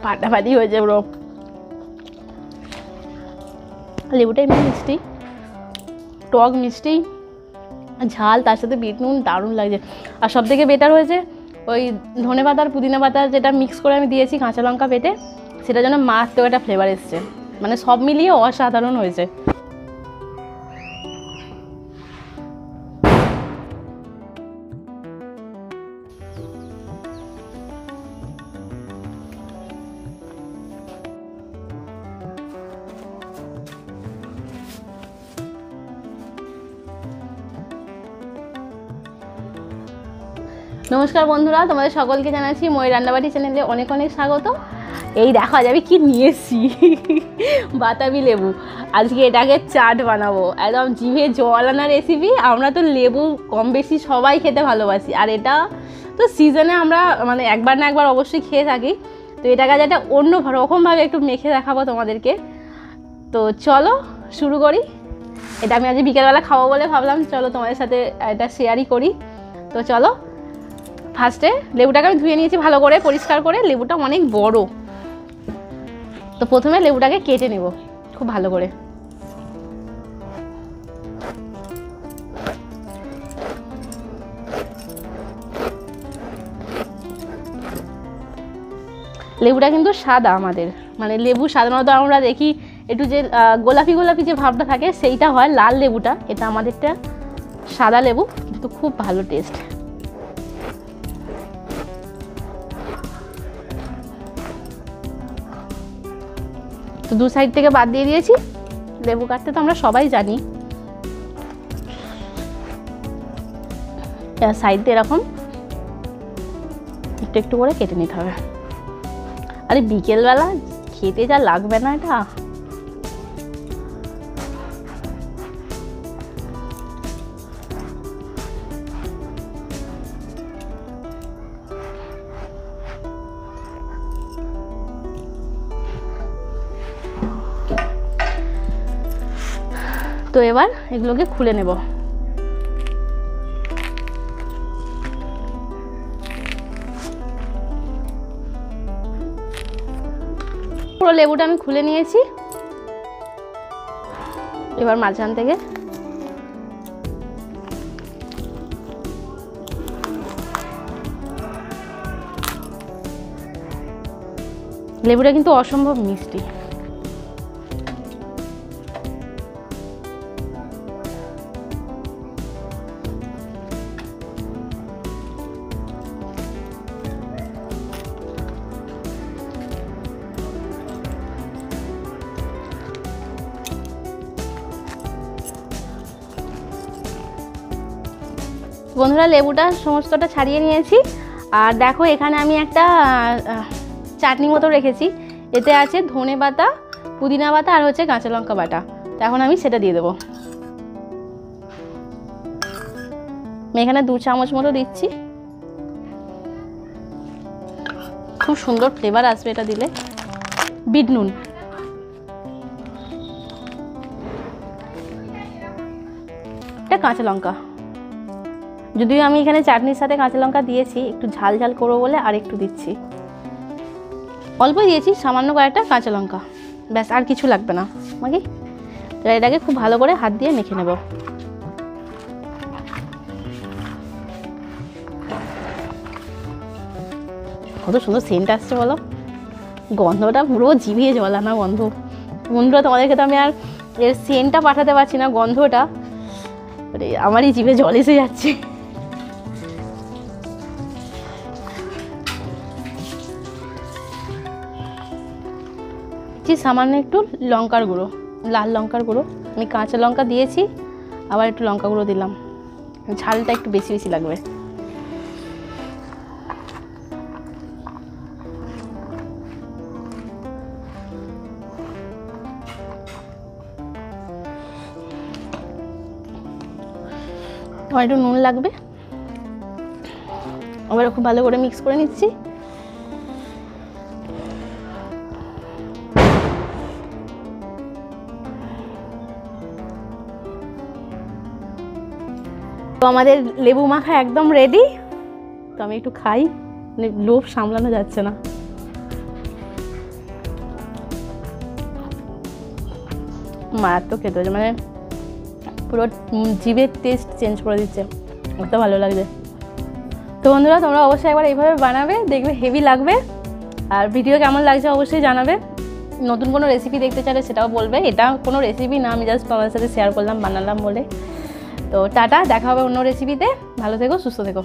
ফাটাফাটি হয়েছে পুরো। লেবুটা এমনি মিষ্টি, টক মিষ্টি, ঝাল, তার সাথে বিট নুন, দারুণ লাগছে। আর সব থেকে বেটার হয়েছে ওই ধনে পাতা আর পুদিনা পাতা যেটা মিক্স করে আমি দিয়েছি কাঁচা লঙ্কা বেটে, সেটার জন্য মারাত্মক একটা ফ্লেভার এসছে। মানে সব মিলিয়ে অসাধারণ হয়েছে। নমস্কার বন্ধুরা, তোমাদের সকলকে জানাচ্ছি মই রান্নাবাটি চ্যানেলে অনেক অনেক স্বাগত। এই দেখা যাবে কি নিয়ে এসছি, বাতাবি লেবু। আজকে এটাকে চাট বানাবো, একদম জিভে জল আনা রেসিপি। আমরা তো লেবু কম বেশি সবাই খেতে ভালোবাসি, আর এটা তো সিজনে আমরা মানে একবার না একবার অবশ্যই খেয়ে থাকি। তো এটাকে যেটা অন্য রকমভাবে একটু মেখে দেখাবো তোমাদেরকে। তো চলো শুরু করি। এটা আমি আজ বিকেলবেলা খাবো বলে ভাবলাম চলো তোমাদের সাথে এটা শেয়ারই করি। তো চলো, ফার্স্টে লেবুটাকে আমি ধুয়ে নিয়েছি ভালো করে, পরিষ্কার করে। লেবুটা অনেক বড়, তো প্রথমে লেবুটাকে কেটে নেব খুব ভালো করে। লেবুটা কিন্তু সাদা আমাদের, মানে লেবু সাধারণত আমরা দেখি একটু যে গোলাপি গোলাপি যে ভাবটা থাকে সেইটা হয় লাল লেবুটা। এটা আমাদেরটা সাদা লেবু, কিন্তু খুব ভালো টেস্ট। তো দু সাইড থেকে বাদ দিয়ে দিয়েছি। লেবু কাটতে তো আমরা সবাই জানি, সাইড দিয়ে এরকম একটু একটু করে কেটে নিতে হবে। আরে বিকেলবেলা খেতে যা লাগবে না এটা। তো এবার এগুলোকে খুলে নেব। পুরো লেবুটা আমি খুলে নিয়েছি। এবার মাঝখান থেকে লেবুটা কিন্তু অসম্ভব মিষ্টি। বন্ধুরা, লেবুটা সমস্তটা ছাড়িয়ে নিয়েছি। আর দেখো এখানে আমি একটা চাটনি মতো রেখেছি। এতে আছে ধনে পাতা, পুদিনা পাতা আর হচ্ছে কাঁচা লঙ্কা বাটা। তো এখন আমি সেটা দিয়ে দেবো। আমি এখানে 2 চামচ মতো দিচ্ছি। খুব সুন্দর ফ্লেভার আসবে এটা দিলে। বিট নুন, এটা কাঁচা লঙ্কা। যদিও আমি এখানে চাটনির সাথে কাঁচা লঙ্কা দিয়েছি, একটু ঝাল ঝাল করবো বলে আর একটু দিচ্ছি। অল্প দিয়েছি, সামান্য কয়েকটা কাঁচা লঙ্কা, ব্যাস, আর কিছু লাগবে না আমাকে। এটাকে খুব ভালো করে হাত দিয়ে মেখে নেব। কত সুন্দর সেন্ট আসছে বলো, গন্ধটা পুরো জিভিয়ে জল আনা গন্ধ। বন্ধুরা, তোমাদেরকে তো আমি আর এর সেন্টটা পাঠাতে পারছি না, গন্ধটা আমারই জিভে জল এসে যাচ্ছে। সামান্য একটু লঙ্কার গুঁড়ো, লাল লঙ্কার গুঁড়ো। আমি কাঁচা লঙ্কা দিয়েছি, আবার একটু লঙ্কা গুঁড়ো দিলাম, ঝালটা একটু বেশি বেশি লাগবে। আমার একটু নুন লাগবে। আবার খুব ভালো করে মিক্স করে নিচ্ছি। তো আমাদের লেবু মাখা একদম রেডি। তো আমি একটু খাই, লোভ সামলানো যাচ্ছে না। মারাত্মক খেতে হয়েছে, মানে পুরো জিভের টেস্ট চেঞ্জ করে দিচ্ছে, এত ভালো লাগছে। তো বন্ধুরা তোমরা অবশ্যই একবার এইভাবে বানাবে, দেখবে হেভি লাগবে। আর ভিডিও কেমন লাগছে অবশ্যই জানাবে। নতুন কোনো রেসিপি দেখতে চাইলে সেটাও বলবে। এটা কোনো রেসিপি না, আমি জাস্ট তোমাদের সাথে শেয়ার করলাম, বানালাম বলে। তো টাটা, দেখা হবে অন্য রেসিপিতে। ভালো থেকো, সুস্থ থেকো।